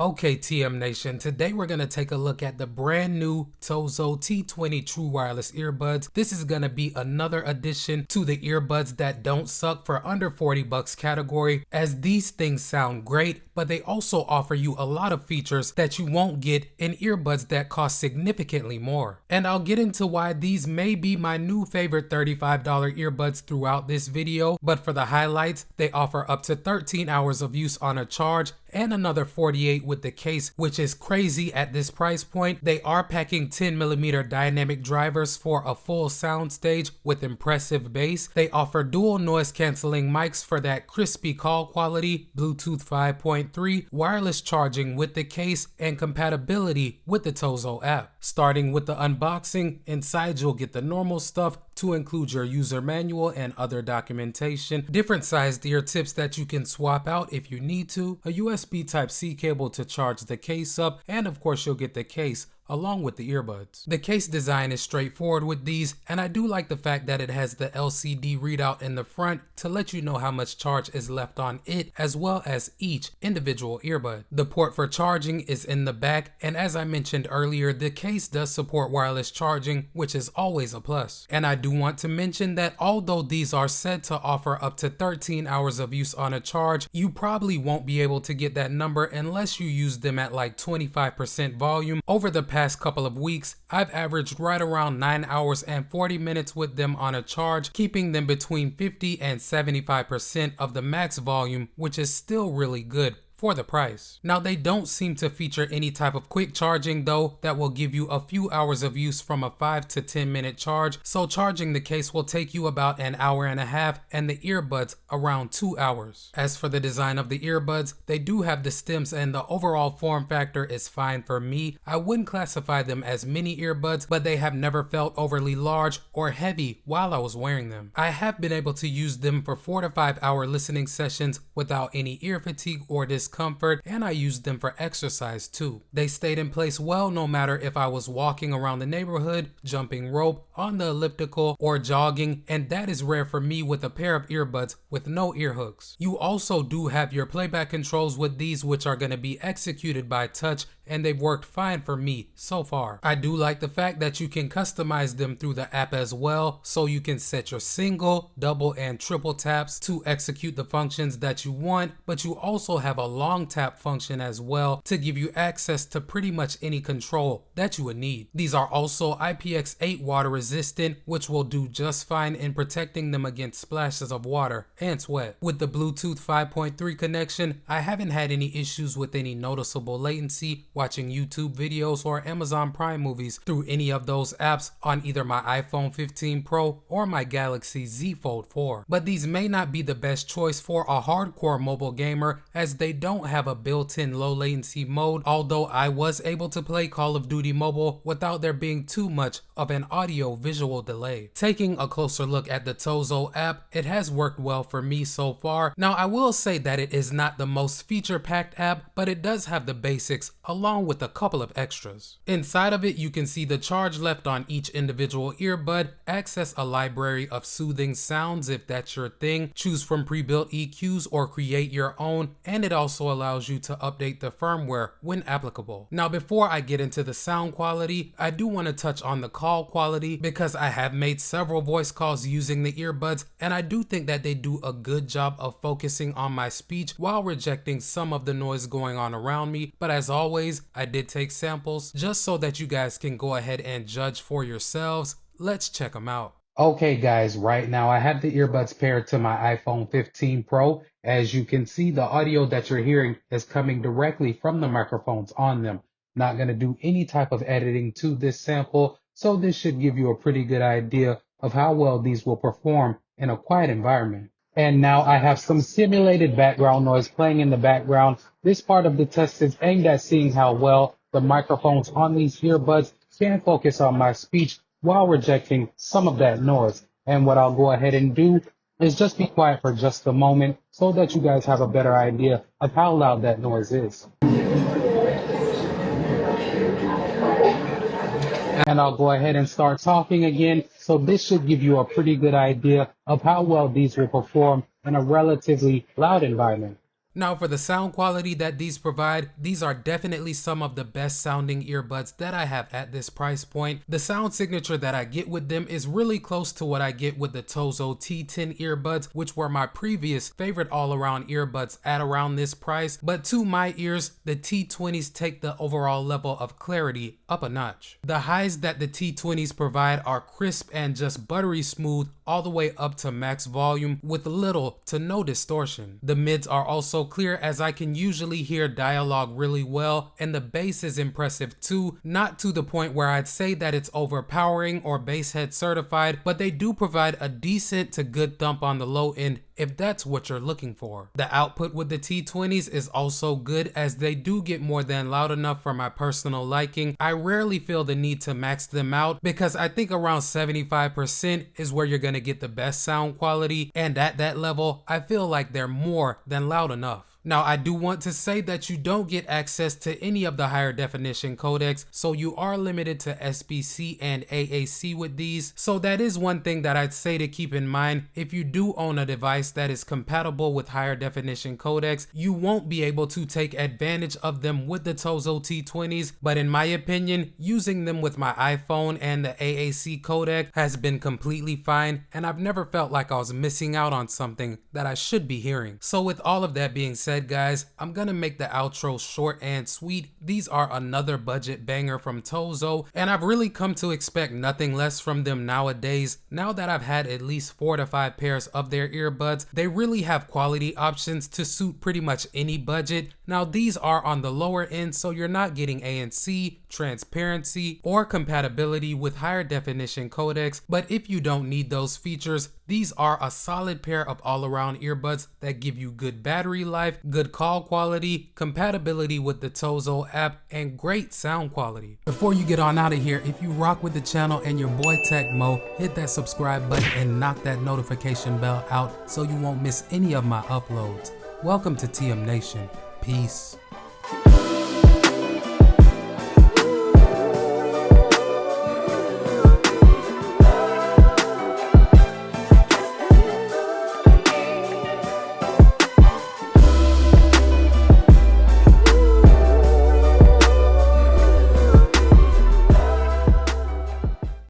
Okay, TM Nation, today we're going to take a look at the brand new TOZO T20 True Wireless Earbuds. This is going to be another addition to the earbuds that don't suck for under 40 bucks category, as these things sound great, but they also offer you a lot of features that you won't get in earbuds that cost significantly more. And I'll get into why these may be my new favorite $35 earbuds throughout this video, but for the highlights, they offer up to 13 hours of use on a charge and another 48 with the case, which is crazy at this price point. They are packing 10mm dynamic drivers for a full sound stage with impressive bass. They offer dual noise canceling mics for that crispy call quality, Bluetooth 5.3, wireless charging with the case, and compatibility with the TOZO app. Starting with the unboxing, inside you'll get the normal stuff to include your user manual and other documentation, different sized ear tips that you can swap out if you need to, a USB Type-C cable to charge the case up, and of course you'll get the case along with the earbuds. The case design is straightforward with these, and I do like the fact that it has the LCD readout in the front to let you know how much charge is left on it, as well as each individual earbud. The port for charging is in the back, and as I mentioned earlier, the case does support wireless charging, which is always a plus. And I do want to mention that although these are said to offer up to 13 hours of use on a charge, you probably won't be able to get that number unless you use them at like 25% volume. Over the past couple of weeks, I've averaged right around 9 hours and 40 minutes with them on a charge, keeping them between 50 and 75% of the max volume, which is still really good for the price. Now, they don't seem to feature any type of quick charging though that will give you a few hours of use from a 5 to 10 minute charge, so charging the case will take you about an hour and a half and the earbuds around 2 hours. As for the design of the earbuds, they do have the stems and the overall form factor is fine for me. I wouldn't classify them as mini earbuds, but they have never felt overly large or heavy while I was wearing them. I have been able to use them for 4 to 5 hour listening sessions without any ear fatigue or discomfort, and I used them for exercise too. They stayed in place well no matter if I was walking around the neighborhood, jumping rope, on the elliptical, or jogging, and that is rare for me with a pair of earbuds with no ear hooks. You also do have your playback controls with these, which are going to be executed by touch, and they've worked fine for me so far. I do like the fact that you can customize them through the app as well, so you can set your single, double, and triple taps to execute the functions that you want, but you also have a long tap function as well to give you access to pretty much any control that you would need. These are also IPX8 water resistant, which will do just fine in protecting them against splashes of water and sweat. With the Bluetooth 5.3 connection, I haven't had any issues with any noticeable latency watching YouTube videos or Amazon Prime movies through any of those apps on either my iPhone 15 Pro or my Galaxy Z Fold 4. But these may not be the best choice for a hardcore mobile gamer, as they don't have a built-in low latency mode, although I was able to play Call of Duty Mobile without there being too much of an audio visual delay. Taking a closer look at the TOZO app, it has worked well for me so far. Now, I will say that it is not the most feature-packed app, but it does have the basics along with a couple of extras. Inside of it, you can see the charge left on each individual earbud, access a library of soothing sounds if that's your thing, choose from pre-built EQs or create your own, and it also allows you to update the firmware when applicable. Now, before I get into the sound quality, I do want to touch on the call quality, because I have made several voice calls using the earbuds, and I do think that they do a good job of focusing on my speech while rejecting some of the noise going on around me. But as always, I did take samples just so that you guys can go ahead and judge for yourselves. Let's check them out. Okay guys, right now I have the earbuds paired to my iPhone 15 Pro. As you can see, the audio that you're hearing is coming directly from the microphones on them. Not going to do any type of editing to this sample, so this should give you a pretty good idea of how well these will perform in a quiet environment. And now I have some simulated background noise playing in the background. This part of the test is aimed at seeing how well the microphones on these earbuds can focus on my speech while rejecting some of that noise. And what I'll go ahead and do is just be quiet for just a moment so that you guys have a better idea of how loud that noise is. And I'll go ahead and start talking again, so this should give you a pretty good idea of how well these will perform in a relatively loud environment. Now for the sound quality that these provide, these are definitely some of the best sounding earbuds that I have at this price point. The sound signature that I get with them is really close to what I get with the TOZO T10 earbuds, which were my previous favorite all-around earbuds at around this price. But to my ears, the T20s take the overall level of clarity up a notch. The highs that the T20s provide are crisp and just buttery smooth all the way up to max volume with little to no distortion. The mids are also clear, as I can usually hear dialogue really well, and the bass is impressive too, not to the point where I'd say that it's overpowering or bass head certified, but they do provide a decent to good thump on the low end if that's what you're looking for. The output with the T20s is also good, as they do get more than loud enough for my personal liking. I rarely feel the need to max them out because I think around 75% is where you're gonna get the best sound quality, and at that level I feel like they're more than loud enough. Now I do want to say that you don't get access to any of the higher definition codecs, so you are limited to SBC and AAC with these. So that is one thing that I'd say to keep in mind. If you do own a device that is compatible with higher definition codecs, you won't be able to take advantage of them with the TOZO T20s, but in my opinion, using them with my iPhone and the AAC codec has been completely fine, and I've never felt like I was missing out on something that I should be hearing. So with all of that being said, guys, I'm gonna make the outro short and sweet. These are another budget banger from TOZO, and I've really come to expect nothing less from them nowadays. Now that I've had at least 4 to 5 pairs of their earbuds, they really have quality options to suit pretty much any budget. Now these are on the lower end, so you're not getting ANC, transparency, or compatibility with higher definition codecs, but if you don't need those features, these are a solid pair of all-around earbuds that give you good battery life, good call quality, compatibility with the TOZO app, and great sound quality. Before you get on out of here, if you rock with the channel and your boy Tech Mo, hit that subscribe button and knock that notification bell out so you won't miss any of my uploads. Welcome to TM Nation. Peace.